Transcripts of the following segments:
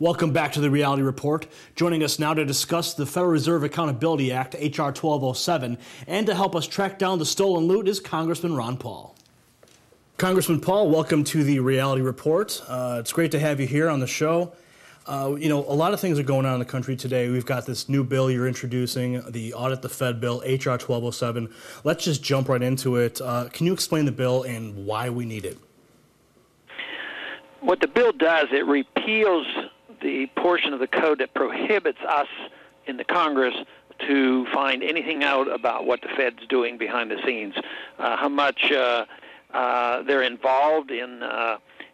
Welcome back to the Reality Report. Joining us now to discuss the Federal Reserve Accountability Act, H.R. 1207, and to help us track down the stolen loot is Congressman Ron Paul. Congressman Paul, welcome to the Reality Report. It's great to have you here on the show. A lot of things are going on in the country today. We've got this new bill you're introducing, the Audit the Fed bill, H.R. 1207. Let's just jump right into it. Can you explain the bill and why we need it? What the bill does, it repeals the portion of the code that prohibits us in the Congress to find anything out about what the Fed's doing behind the scenes, how much they're involved in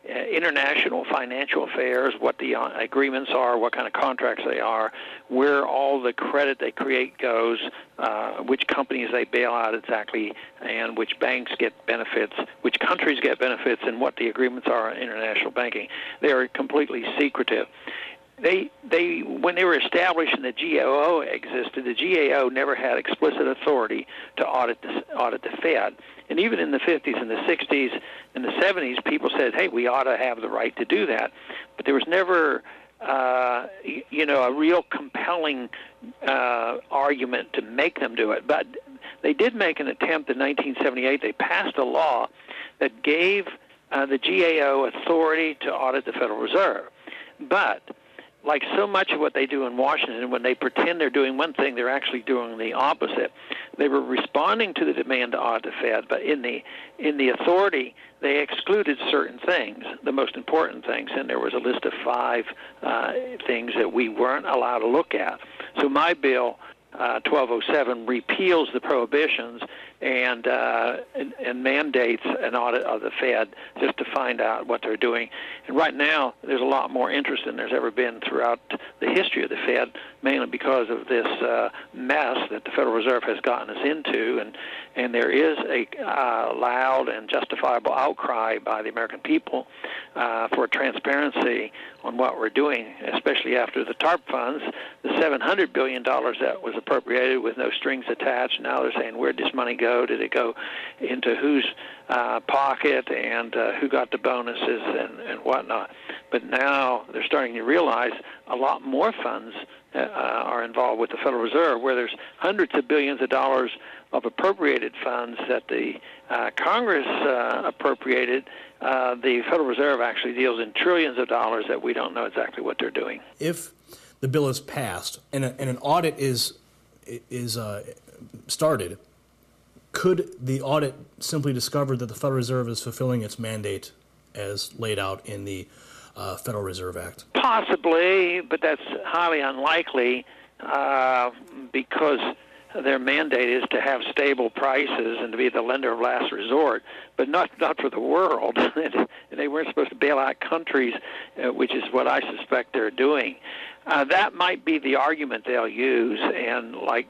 international financial affairs, what the agreements are, what kind of contracts they are, where all the credit they create goes, which companies they bail out exactly, and which banks get benefits, which countries get benefits, and what the agreements are in international banking. They are completely secretive. When they were established and the GAO existed, the GAO never had explicit authority to audit the Fed. And even in the 50s and the 60s and the 70s, people said, hey, we ought to have the right to do that. But there was never, a real compelling argument to make them do it. But they did make an attempt in 1978. They passed a law that gave the GAO authority to audit the Federal Reserve. But like so much of what they do in Washington, when they pretend they're doing one thing, they're actually doing the opposite. They were responding to the demand to audit the Fed, but in the authority, they excluded certain things, the most important things, and there was a list of 5 things that we weren't allowed to look at. So my bill, 1207, repeals the prohibitions and mandates an audit of the Fed just to find out what they're doing. And right now, there's a lot more interest than there's ever been throughout the history of the Fed, mainly because of this mess that the Federal Reserve has gotten us into. And there is a loud and justifiable outcry by the American people for transparency on what we're doing, especially after the TARP funds, the $700 billion that was appropriated with no strings attached. Now they're saying, where'd this money go? Did it go into whose pocket, and who got the bonuses and whatnot? But now they're starting to realize a lot more funds are involved with the Federal Reserve, where there's hundreds of billions of dollars of appropriated funds that the Congress appropriated. The Federal Reserve actually deals in trillions of dollars that we don't know exactly what they're doing. If the bill is passed and an audit is started, could the audit simply discover that the Federal Reserve is fulfilling its mandate as laid out in the Federal Reserve Act? Possibly, but that's highly unlikely because their mandate is to have stable prices and to be the lender of last resort, but not for the world. And they weren't supposed to bail out countries, which is what I suspect they're doing. That might be the argument they'll use, and like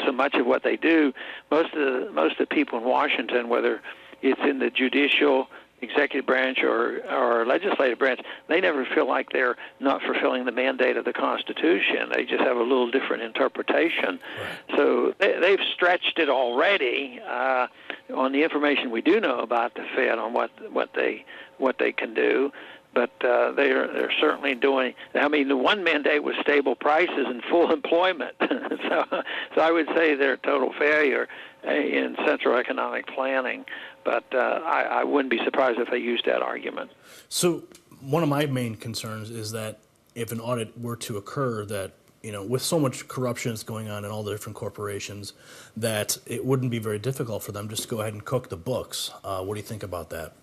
so much of what they do, most of the people in Washington, whether it's in the judicial, executive branch or legislative branch, they never feel like they're not fulfilling the mandate of the Constitution. They just have a little different interpretation. Right. So they've stretched it already on the information we do know about the Fed on what they can do. But they're certainly doing. I mean, the one mandate was stable prices and full employment. so I would say they're a total failure in central economic planning. But I wouldn't be surprised if they used that argument. So one of my main concerns is that if an audit were to occur, that with so much corruption that's going on in all the different corporations, that it wouldn't be very difficult for them just to go ahead and cook the books. What do you think about that?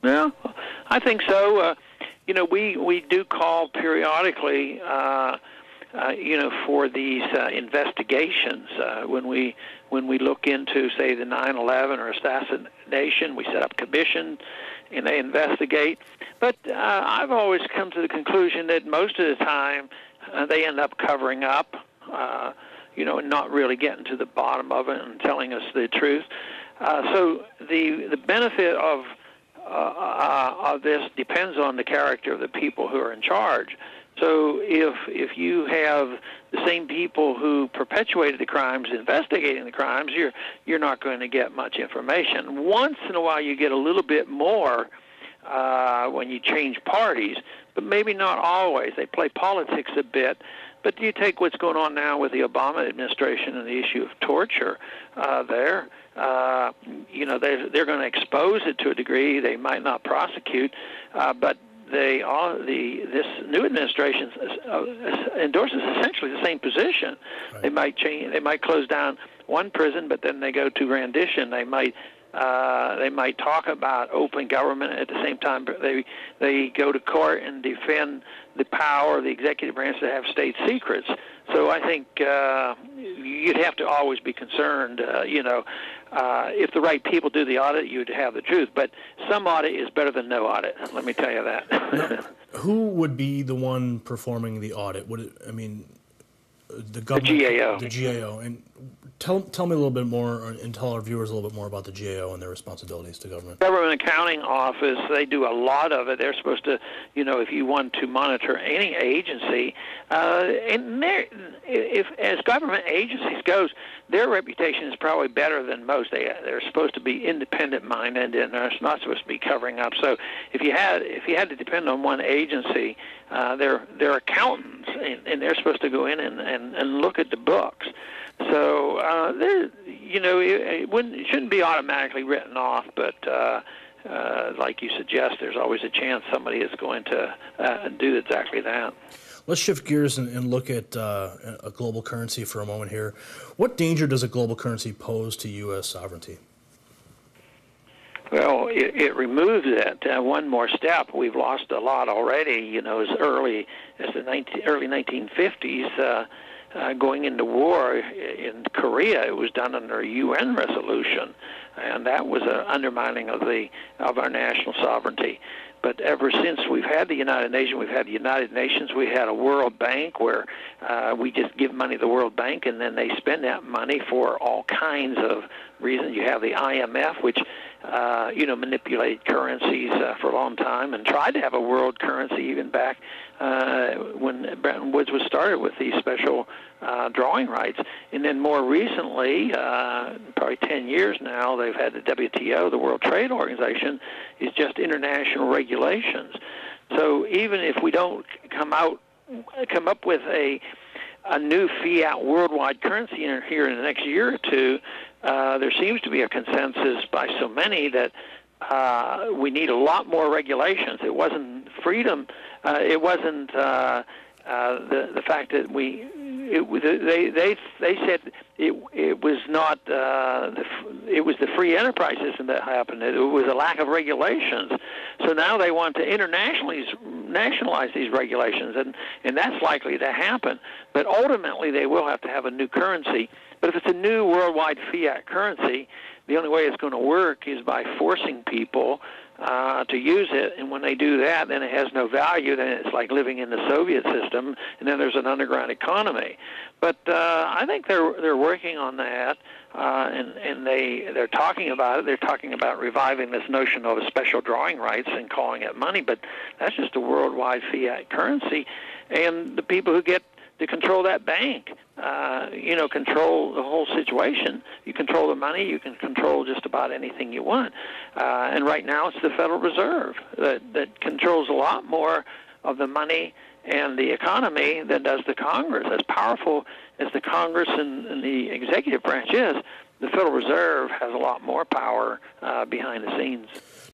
Yeah, I think so. We do call periodically, for these investigations. When we look into, say, the 9/11 or assassination, we set up commissions and they investigate. But I've always come to the conclusion that most of the time they end up covering up, and not really getting to the bottom of it and telling us the truth. So the benefit of this depends on the character of the people who are in charge. So if you have the same people who perpetuated the crimes investigating the crimes, you're not going to get much information. Once in a while you get a little bit more when you change parties, but maybe not always. They play politics a bit. But you take what's going on now with the Obama administration and the issue of torture they're going to expose it to a degree. They might not prosecute, but this new administration endorses essentially the same position. Right. They might close down one prison, but then they go to rendition. They might talk about open government at the same time. They go to court and defend the power of the executive branch to have state secrets. So I think you'd have to always be concerned. If the right people do the audit, you'd have the truth. But some audit is better than no audit. Let me tell you that. Now, who would be the one performing the audit? The government, the GAO, and tell me a little bit more, and tell our viewers a little bit more about the GAO and their responsibilities to government. Government Accounting Office, they do a lot of it. They're supposed to, if you want to monitor any agency, and as government agencies goes, their reputation is probably better than most. They're supposed to be independent-minded, and they're not supposed to be covering up. So if you had to depend on one agency, they're accountants, and they're supposed to go in and look at the books. So it shouldn't be automatically written off, but like you suggest, there's always a chance somebody is going to do exactly that. Let's shift gears and look at a global currency for a moment here. What danger does a global currency pose to U.S. sovereignty? Well, it removes it one more step. We've lost a lot already, as early as the early 1950s. Going into war in Korea, it was done under a UN resolution, and that was an undermining of our national sovereignty. But ever since we've had the United Nations, we had a World Bank where we just give money to the World Bank, and then they spend that money for all kinds of reasons. You have the IMF, which manipulated currencies for a long time and tried to have a world currency even back when Bretton Woods was started with these special drawing rights. And then more recently, probably 10 years now, they've had the WTO, the World Trade Organization, is just international regulations. So even if we don't come up with a new fiat worldwide currency here in the next year or two, there seems to be a consensus by so many that we need a lot more regulations. It wasn't freedom. It wasn't the fact that they said it was not it was the free enterprise system that happened. It was a lack of regulations. So now they want to nationalize these regulations, and that's likely to happen. But ultimately, they will have to have a new currency. But if it's a new worldwide fiat currency, the only way it's going to work is by forcing people to use it, and when they do that, then it has no value. Then it's like living in the Soviet system, and then there's an underground economy. But I think they're working on that, and they're talking about it. They're talking about reviving this notion of a special drawing rights and calling it money, but that's just a worldwide fiat currency, and the people who get to control that bank, control the whole situation. You control the money, you can control just about anything you want. And right now it's the Federal Reserve that controls a lot more of the money and the economy than does the Congress. As powerful as the Congress and the executive branch is, the Federal Reserve has a lot more power behind the scenes.